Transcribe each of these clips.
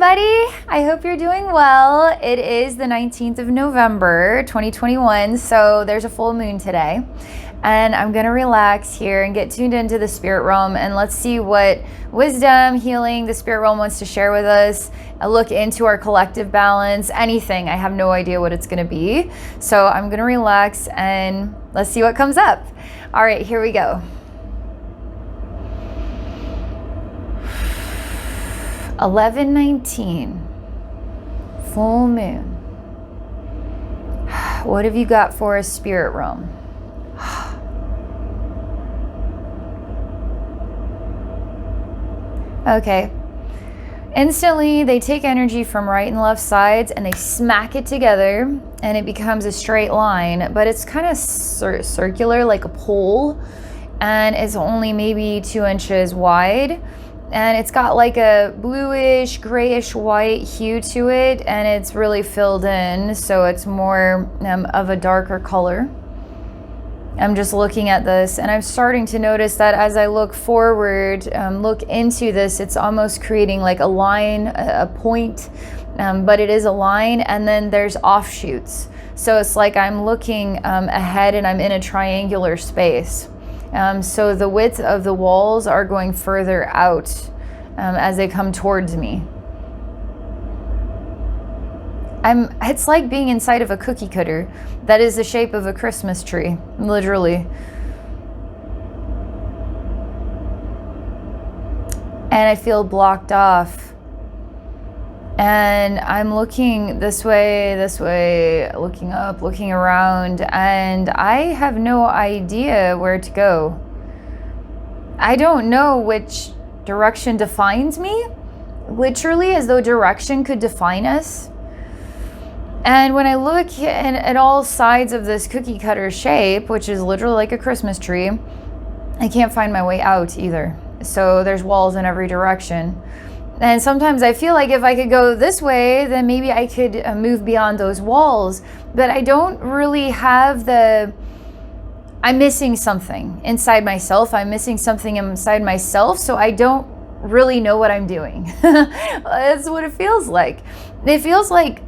everybody. I hope you're doing well. It is the 19th of November, 2021, so there's a full moon today. And I'm going to relax here and get tuned into the spirit realm, and let's see what wisdom, healing the spirit realm wants to share with us. A look into our collective balance, anything. I have no idea what it's going to be. So I'm going to relax and let's see what comes up. All right, here we go. 11:19, full moon. What have you got for us, spirit realm? Okay. Instantly, they take energy from right and left sides and they smack it together and it becomes a straight line, but it's kind of circular, like a pole, and it's only maybe 2 inches wide. And it's got like a bluish, grayish white hue to it, and it's really filled in, so it's more of a darker color. I'm just looking at this, and I'm starting to notice that as I look forward, look into this, it's almost creating like a line, a point, but it is a line, and then there's offshoots. So it's like I'm looking ahead and I'm in a triangular space. So the width of the walls are going further out as they come towards me. It's like being inside of a cookie cutter that is the shape of a Christmas tree, literally. And I feel blocked off. And I'm looking this way, looking up, looking around, and I have no idea where to go. I don't know which direction defines me, literally, as though direction could define us. And when I look at all sides of this cookie cutter shape, which is literally like a Christmas tree, I can't find my way out either. So there's walls in every direction. And sometimes I feel like if I could go this way, then maybe I could move beyond those walls. But I don't really have I'm missing something inside myself. I'm missing something inside myself. So I don't really know what I'm doing. That's what it feels like. It feels like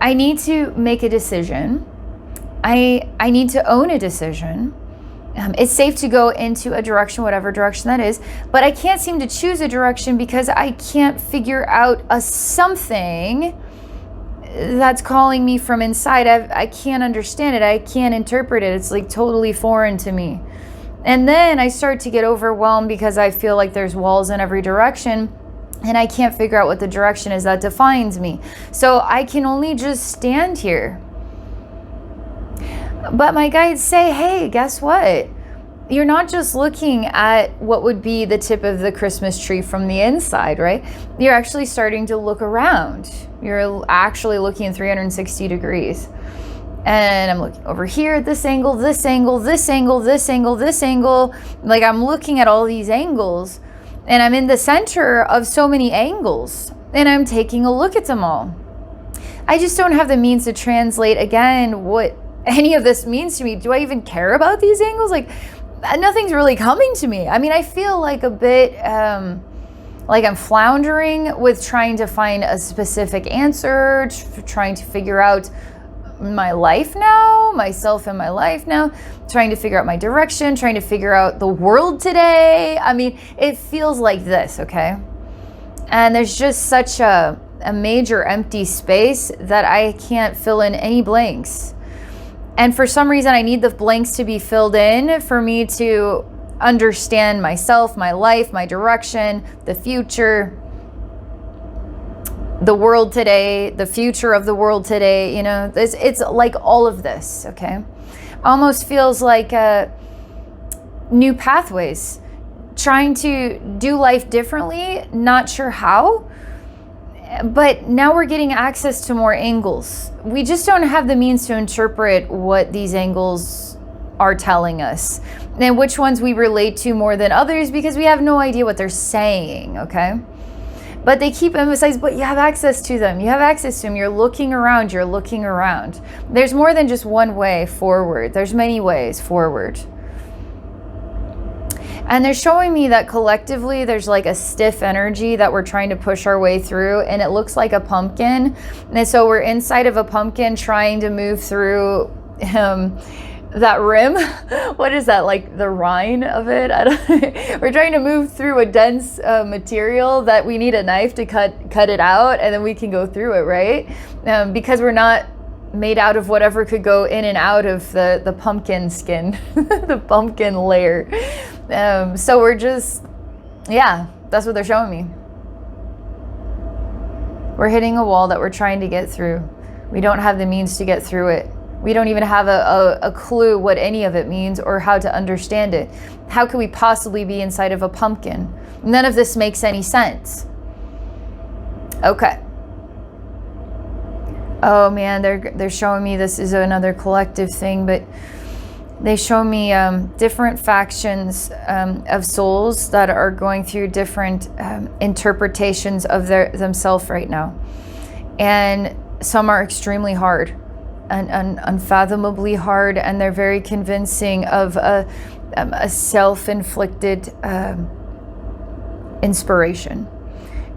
I need to make a decision. I need to own a decision. It's safe to go into a direction, whatever direction that is, but I can't seem to choose a direction because I can't figure out a something that's calling me from inside. I can't understand it. I can't interpret it. It's like totally foreign to me. And then I start to get overwhelmed because I feel like there's walls in every direction and I can't figure out what the direction is that defines me. So I can only just stand here. But my guides say, hey, guess what? You're not just looking at what would be the tip of the Christmas tree from the inside, right? You're actually starting to look around. You're actually looking 360 degrees. And I'm looking over here at this angle, this angle, this angle, this angle, this angle. Like I'm looking at all these angles, and I'm in the center of so many angles, and I'm taking a look at them all. I just don't have the means to translate again what any of this means to me. Do I even care about these angles? Like nothing's really coming to me. I mean, I feel like a bit like I'm floundering with trying to find a specific answer, trying to figure out my life now, myself and my life now, trying to figure out my direction, trying to figure out the world today. I mean, it feels like this, okay? And there's just such a major empty space that I can't fill in any blanks. And for some reason, I need the blanks to be filled in for me to understand myself, my life, my direction, the future, the world today, the future of the world today. You know, it's like all of this, okay? Almost feels like new pathways, trying to do life differently, not sure how. But now we're getting access to more angles. We just don't have the means to interpret what these angles are telling us and which ones we relate to more than others because we have no idea what they're saying, okay? But they keep emphasizing, but you have access to them. You have access to them. You're looking around. You're looking around. There's more than just one way forward. There's many ways forward. And they're showing me that collectively there's like a stiff energy that we're trying to push our way through, and it looks like a pumpkin. And so we're inside of a pumpkin trying to move through that rim. What is that, like the rind of it? We're trying to move through a dense material that we need a knife to cut it out, and then we can go through it, right? Because we're not made out of whatever could go in and out of the pumpkin skin, the pumpkin layer. So we're just, yeah, that's what they're showing me. We're hitting a wall that we're trying to get through. We don't have the means to get through it. We don't even have a clue what any of it means or how to understand it. How could we possibly be inside of a pumpkin? None of this makes any sense. Okay. Oh man, they're showing me this is another collective thing, but they show me different factions of souls that are going through different interpretations of themselves right now. And some are extremely hard and unfathomably hard, and they're very convincing of a self-inflicted inspiration.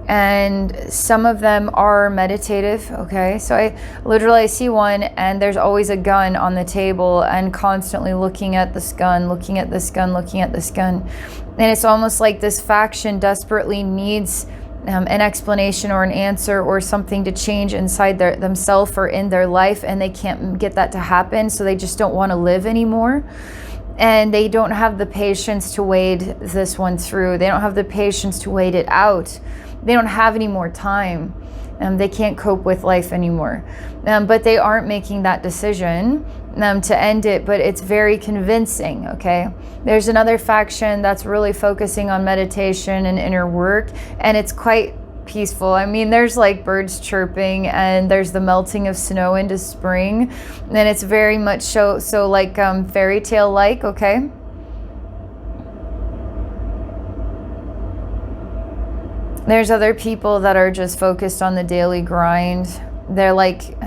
And some of them are meditative, okay? So I see one, and there's always a gun on the table, and constantly looking at this gun, looking at this gun, looking at this gun. And it's almost like this faction desperately needs an explanation or an answer or something to change inside themselves or in their life, and they can't get that to happen, so they just don't want to live anymore. And they don't have the patience to wade this one through. They don't have the patience to wait it out. They don't have any more time. They can't cope with life anymore. But they aren't making that decision to end it, but it's very convincing, okay? There's another faction that's really focusing on meditation and inner work, and it's quite peaceful. I mean, there's like birds chirping, and there's the melting of snow into spring, and it's very much so like fairy tale like, okay? There's other people that are just focused on the daily grind. They're like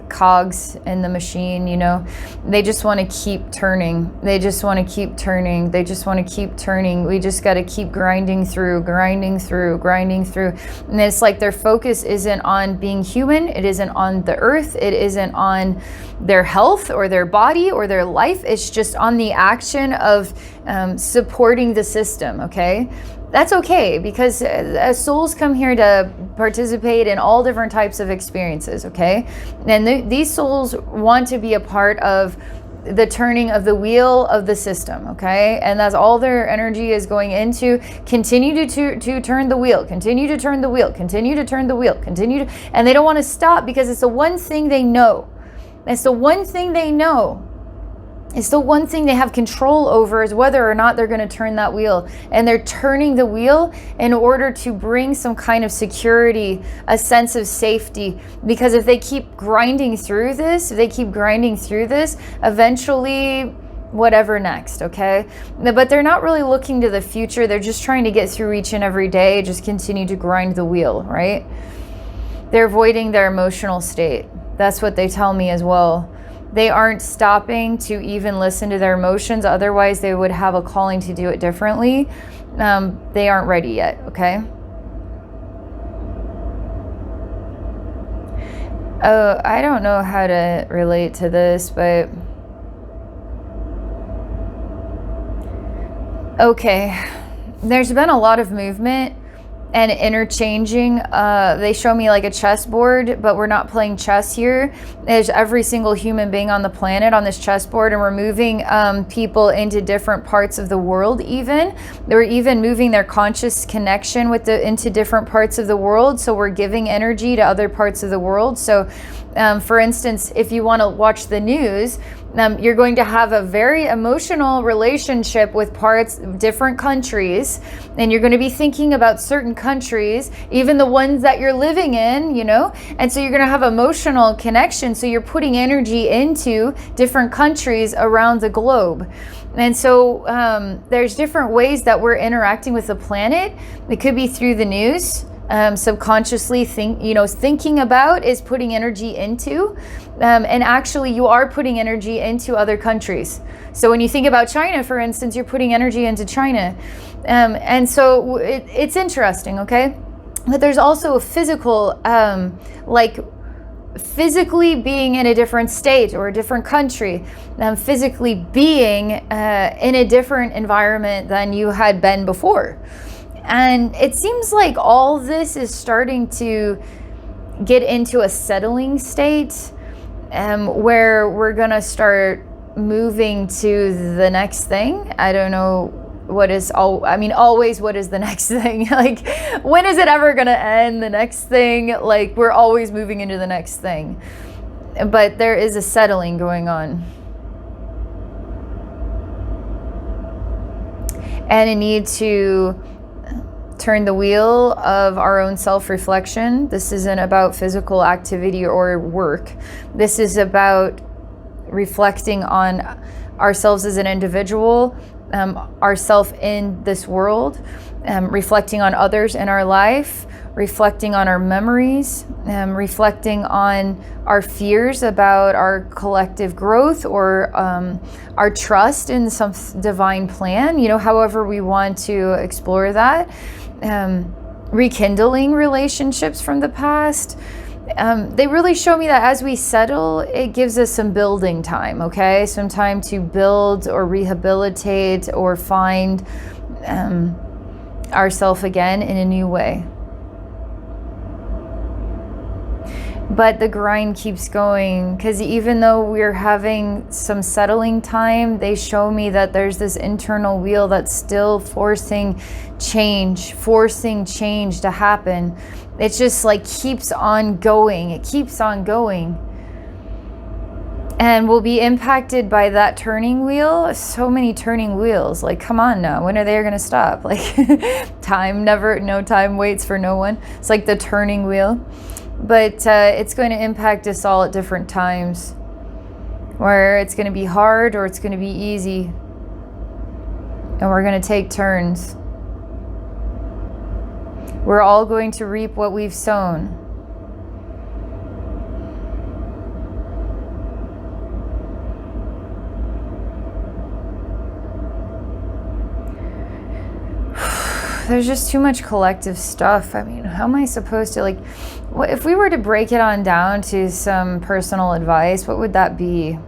cogs in the machine, you know. They just want to keep turning. They just want to keep turning. They just want to keep turning. We just got to keep grinding through, grinding through, grinding through. And it's like their focus isn't on being human. It isn't on the earth. It isn't on their health or their body or their life. It's just on the action of supporting the system, okay? That's okay, because souls come here to participate in all different types of experiences, okay? And these souls want to be a part of the turning of the wheel of the system, okay? And that's all their energy is going into. Continue to turn the wheel, continue to turn the wheel, continue to turn the wheel, and they don't want to stop, because it's the one thing they know. It's the one thing they know. It's the one thing they have control over, is whether or not they're going to turn that wheel. And they're turning the wheel in order to bring some kind of security, a sense of safety. Because if they keep grinding through this, eventually, whatever next, okay? But they're not really looking to the future. They're just trying to get through each and every day, just continue to grind the wheel, right? They're avoiding their emotional state. That's what they tell me as well. They aren't stopping to even listen to their emotions. Otherwise, they would have a calling to do it differently. They aren't ready yet, okay? Oh, I don't know how to relate to this, but... okay. There's been a lot of movement and interchanging. They show me like a chessboard, but we're not playing chess here. There's every single human being on the planet on this chessboard, and we're moving people into different parts of the world even. They're even moving their conscious connection into different parts of the world, so we're giving energy to other parts of the world. So for instance, if you want to watch the news, you're going to have a very emotional relationship with different countries, and you're going to be thinking about certain countries, even the ones that you're living in, you know, and so you're going to have emotional connection. So you're putting energy into different countries around the globe. And so there's different ways that we're interacting with the planet. It could be through the news. Subconsciously thinking about is putting energy into. And actually, you are putting energy into other countries. So when you think about China, for instance, you're putting energy into China. And so it's interesting, okay? But there's also a physical, like physically being in a different state or a different country, physically being in a different environment than you had been before. And it seems like all this is starting to get into a settling state, where we're gonna start moving to the next thing. I don't know what is always what is the next thing? Like, when is it ever gonna end, the next thing? Like, we're always moving into the next thing. But there is a settling going on. And a need to turn the wheel of our own self-reflection. This isn't about physical activity or work. This is about reflecting on ourselves as an individual, ourself in this world, reflecting on others in our life, reflecting on our memories, reflecting on our fears about our collective growth, or our trust in some divine plan, however we want to explore that. Rekindling relationships from the past. They really show me that as we settle, it gives us some building time, okay? Some time to build or rehabilitate or find ourselves again in a new way. But the grind keeps going, because even though we're having some settling time, they show me that there's this internal wheel that's still forcing change to happen. It's just like keeps on going. It keeps on going. And we'll be impacted by that turning wheel. So many turning wheels. Like, come on now. When are they going to stop? Like, no time waits for no one. It's like the turning wheel. But it's going to impact us all at different times, where it's going to be hard or it's going to be easy. And we're going to take turns. We're all going to reap what we've sown. There's just too much collective stuff. I mean, how am I supposed to, like, if we were to break it on down to some personal advice, what would that be?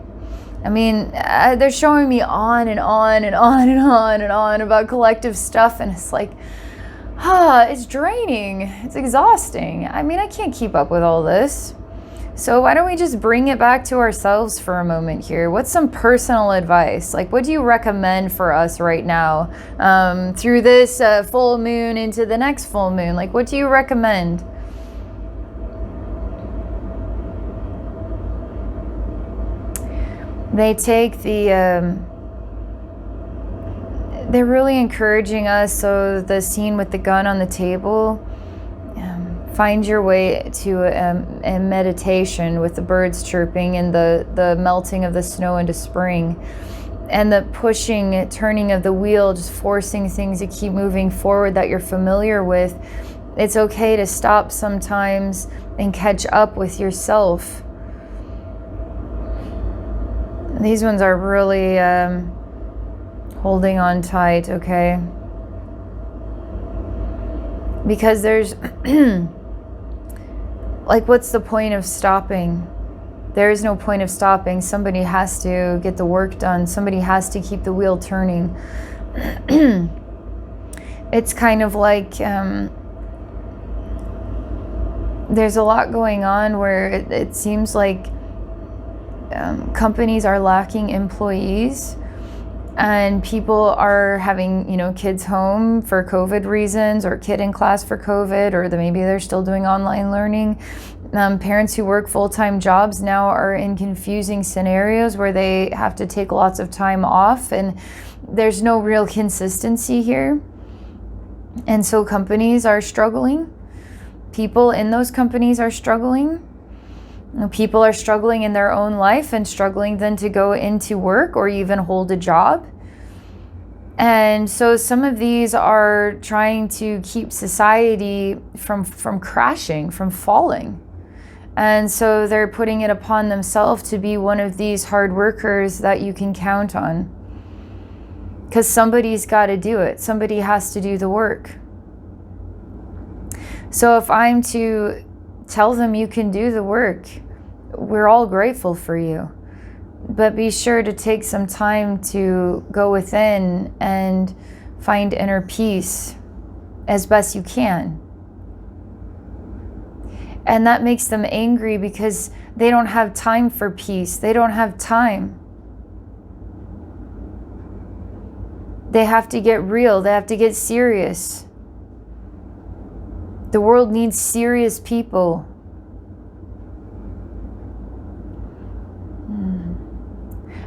I mean, they're showing me on and on and on and on and on about collective stuff, and it's like, it's draining. It's exhausting. I mean, I can't keep up with all this. So why don't we just bring it back to ourselves for a moment here? What's some personal advice? Like, what do you recommend for us right now, through this full moon into the next full moon? Like, what do you recommend? They take the, they're really encouraging us. So the scene with the gun on the table, find your way to a meditation with the birds chirping and the melting of the snow into spring, and the pushing, turning of the wheel, just forcing things to keep moving forward that you're familiar with. It's okay to stop sometimes and catch up with yourself. These ones are really holding on tight, okay? Because there's like, what's the point of stopping? There is no point of stopping. Somebody has to get the work done. Somebody has to keep the wheel turning. It's kind of like there's a lot going on where it seems like companies are lacking employees, and people are having, kids home for COVID reasons, or kid in class for COVID, or maybe they're still doing online learning. Parents who work full-time jobs now are in confusing scenarios where they have to take lots of time off, and there's no real consistency here. And so companies are struggling. People in those companies are struggling. People are struggling in their own life and struggling then to go into work or even hold a job. And so some of these are trying to keep society from crashing, from falling. And so they're putting it upon themselves to be one of these hard workers that you can count on. Because somebody's got to do it. Somebody has to do the work. So if I'm to tell them you can do the work, we're all grateful for you. But be sure to take some time to go within and find inner peace as best you can. And that makes them angry because they don't have time for peace. They don't have time. They have to get real. They have to get serious. The world needs serious people.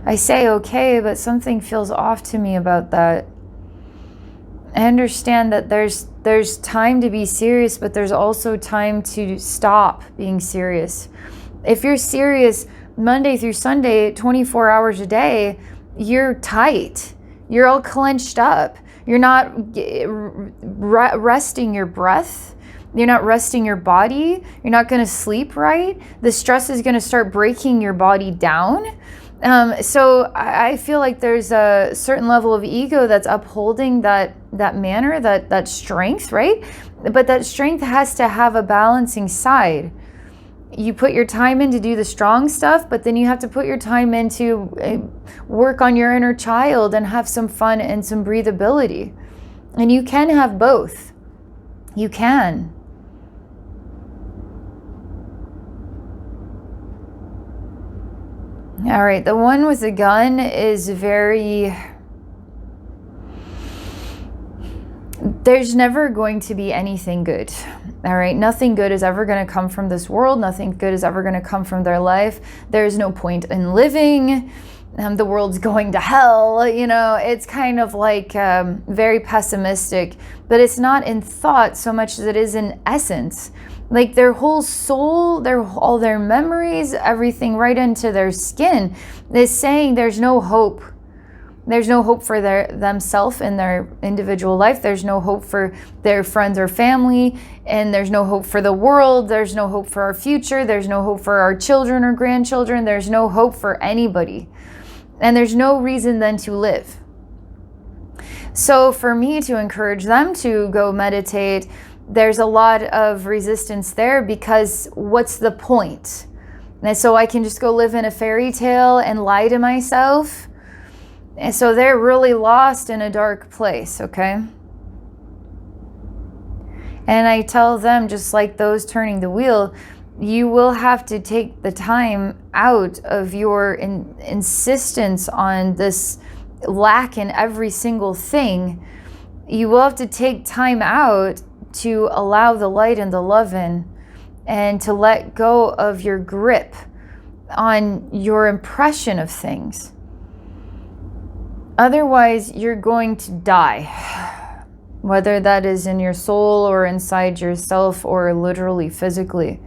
I say okay, but something feels off to me about that. I understand that there's time to be serious, but there's also time to stop being serious. If you're serious Monday through Sunday, 24 hours a day, you're tight. You're all clenched up. You're not resting your breath. You're not resting your body. You're not going to sleep right. The stress is going to start breaking your body down. So I feel like there's a certain level of ego that's upholding that manner, that strength, right? But that strength has to have a balancing side. You put your time in to do the strong stuff, but then you have to put your time in to work on your inner child and have some fun and some breathability. And you can have both. You can. All right, the one with the gun is very... There's never going to be anything good. All right, nothing good is ever going to come from this world. Nothing good is ever going to come from their life. There's no point in living. The world's going to hell. You know, it's kind of like very pessimistic, but it's not in thought so much as it is in essence. Like their whole soul, all their memories, everything right into their skin is saying there's no hope. There's no hope for themselves in their individual life. There's no hope for their friends or family. And there's no hope for the world. There's no hope for our future. There's no hope for our children or grandchildren. There's no hope for anybody. And there's no reason then to live. So for me to encourage them to go meditate, there's a lot of resistance there because what's the point? And so I can just go live in a fairy tale and lie to myself. And so they're really lost in a dark place, okay? And I tell them, just like those turning the wheel, you will have to take the time out of your insistence on this lack in every single thing. You will have to take time out to allow the light and the love in, and to let go of your grip on your impression of things. Otherwise, you're going to die, whether that is in your soul or inside yourself or literally physically.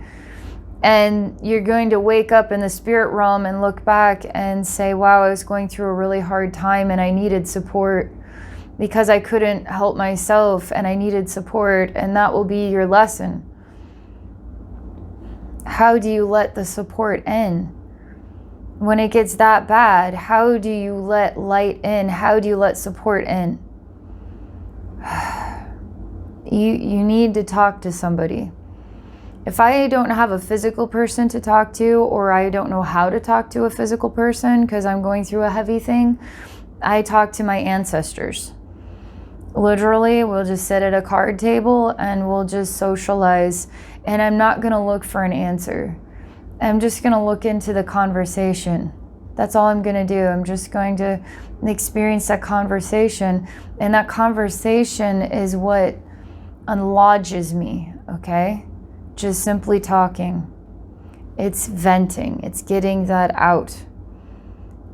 And you're going to wake up in the spirit realm and look back and say, wow, I was going through a really hard time and I needed support because I couldn't help myself and I needed support. And that will be your lesson. How do you let the support in? When it gets that bad, how do you let light in? How do you let support in? You need to talk to somebody. If I don't have a physical person to talk to, or I don't know how to talk to a physical person because I'm going through a heavy thing, I talk to my ancestors. Literally, we'll just sit at a card table and we'll just socialize. And I'm not going to look for an answer. I'm just going to look into the conversation. That's all I'm going to do. I'm just going to experience that conversation. And that conversation is what unlodges me, okay? Just simply talking. It's venting. It's getting that out.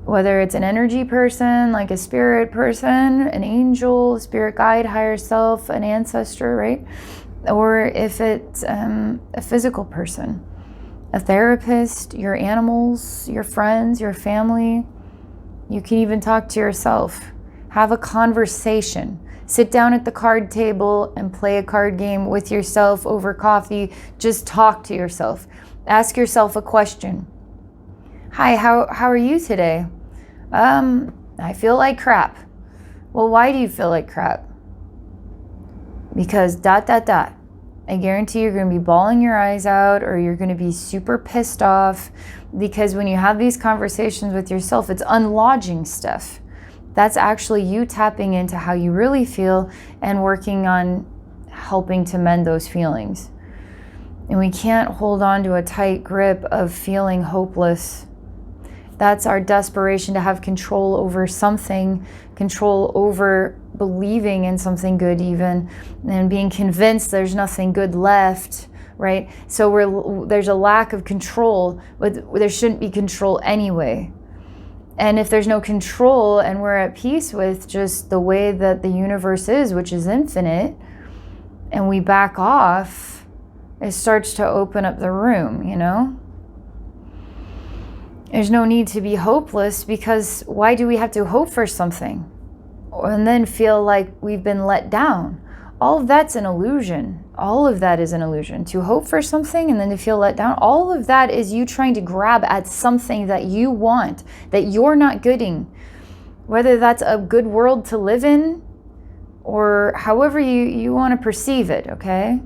Whether it's an energy person, like a spirit person, an angel, a spirit guide, higher self, an ancestor, right? Or if it's a physical person, a therapist, your animals, your friends, your family. You can even talk to yourself. Have a conversation. Sit down at the card table and play a card game with yourself over coffee. Just talk to yourself. Ask yourself a question. Hi, how are you today? I feel like crap. Well, why do you feel like crap? Because ... I guarantee you're going to be bawling your eyes out, or you're going to be super pissed off, because when you have these conversations with yourself, it's unlodging stuff. That's actually you tapping into how you really feel and working on helping to mend those feelings. And we can't hold on to a tight grip of feeling hopeless. That's our desperation to have control over something, control over believing in something good even, and being convinced there's nothing good left, right? So there's a lack of control, but there shouldn't be control anyway. And if there's no control and we're at peace with just the way that the universe is, which is infinite, and we back off, it starts to open up the room, you know? There's no need to be hopeless, because why do we have to hope for something and then feel like we've been let down? All of that's an illusion. All of that is an illusion. To hope for something and then to feel let down, all of that is you trying to grab at something that you want, that you're not getting. Whether that's a good world to live in or however you want to perceive it, okay?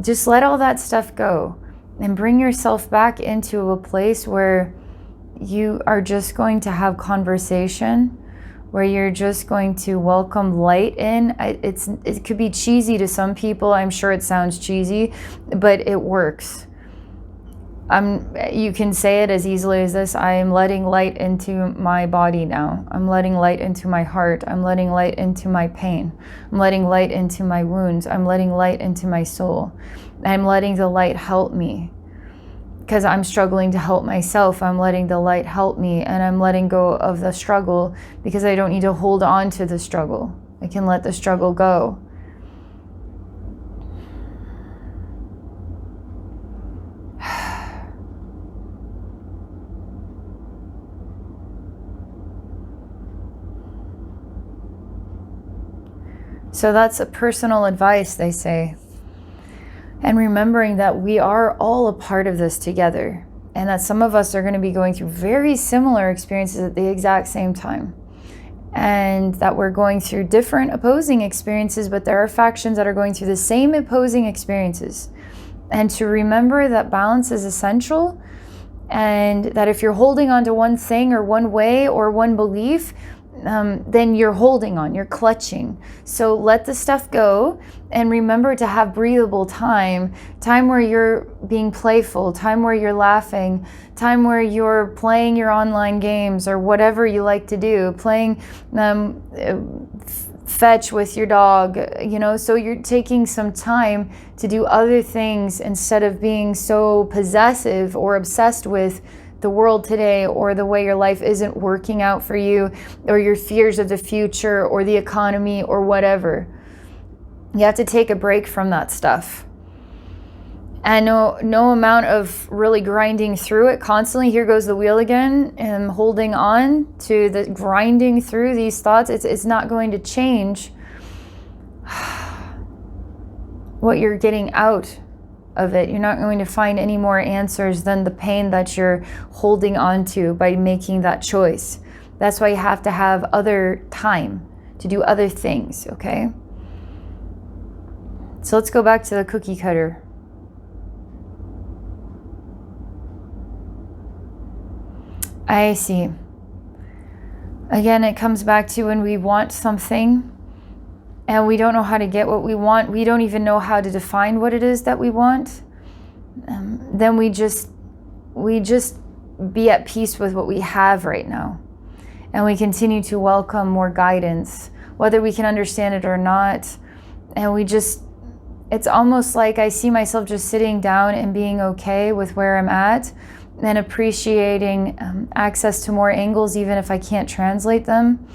Just let all that stuff go and bring yourself back into a place where you are just going to have conversation, where you're just going to welcome light in. It could be cheesy to some people. I'm sure it sounds cheesy, but it works. You can say it as easily as this: I am letting light into my body now. I'm letting light into my heart. I'm letting light into my pain. I'm letting light into my wounds. I'm letting light into my soul. I'm letting the light help me. Because I'm struggling to help myself, I'm letting the light help me, and I'm letting go of the struggle because I don't need to hold on to the struggle. I can let the struggle go. So that's a personal advice, they say. And remembering that we are all a part of this together, and that some of us are going to be going through very similar experiences at the exact same time, and that we're going through different opposing experiences, but there are factions that are going through the same opposing experiences. And to remember that balance is essential, and that if you're holding on to one thing or one way or one belief, then you're holding on, you're clutching. So let the stuff go, and remember to have breathable time where you're being playful, time where you're laughing, time where you're playing your online games or whatever you like to do, playing fetch with your dog, you know, so you're taking some time to do other things instead of being so possessive or obsessed with the world today, or the way your life isn't working out for you, or your fears of the future, or the economy, or whatever. You have to take a break from that stuff. And no amount of really grinding through it constantly, here goes the wheel again, and holding on to the grinding through these thoughts, it's not going to change what you're getting out of it. You're not going to find any more answers than the pain that you're holding on to by making that choice. That's why you have to have other time to do other things, okay? So let's go back to the cookie cutter. I see. Again, it comes back to when we want something and we don't know how to get what we want, we don't even know how to define what it is that we want, then we just be at peace with what we have right now. And we continue to welcome more guidance, whether we can understand it or not. And it's almost like I see myself just sitting down and being okay with where I'm at, and appreciating access to more angles, even if I can't translate them.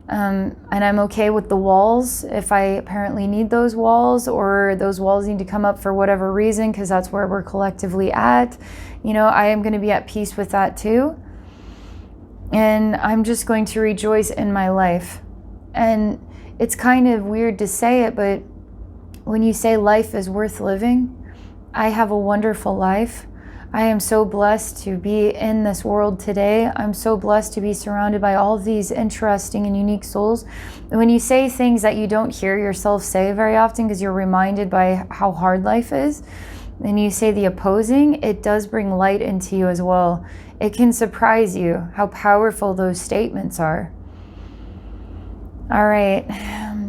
And I'm okay with the walls if I apparently need those walls, or those walls need to come up for whatever reason, because that's where we're collectively at. You know, I am going to be at peace with that too. And I'm just going to rejoice in my life. And it's kind of weird to say it, but when you say life is worth living, I have a wonderful life. I am so blessed to be in this world today. I'm so blessed to be surrounded by all of these interesting and unique souls. And when you say things that you don't hear yourself say very often because you're reminded by how hard life is, and you say the opposing, it does bring light into you as well. It can surprise you how powerful those statements are. All right,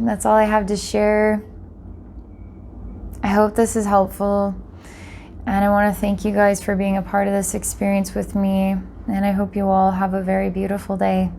that's all I have to share. I hope this is helpful. And I want to thank you guys for being a part of this experience with me. And I hope you all have a very beautiful day.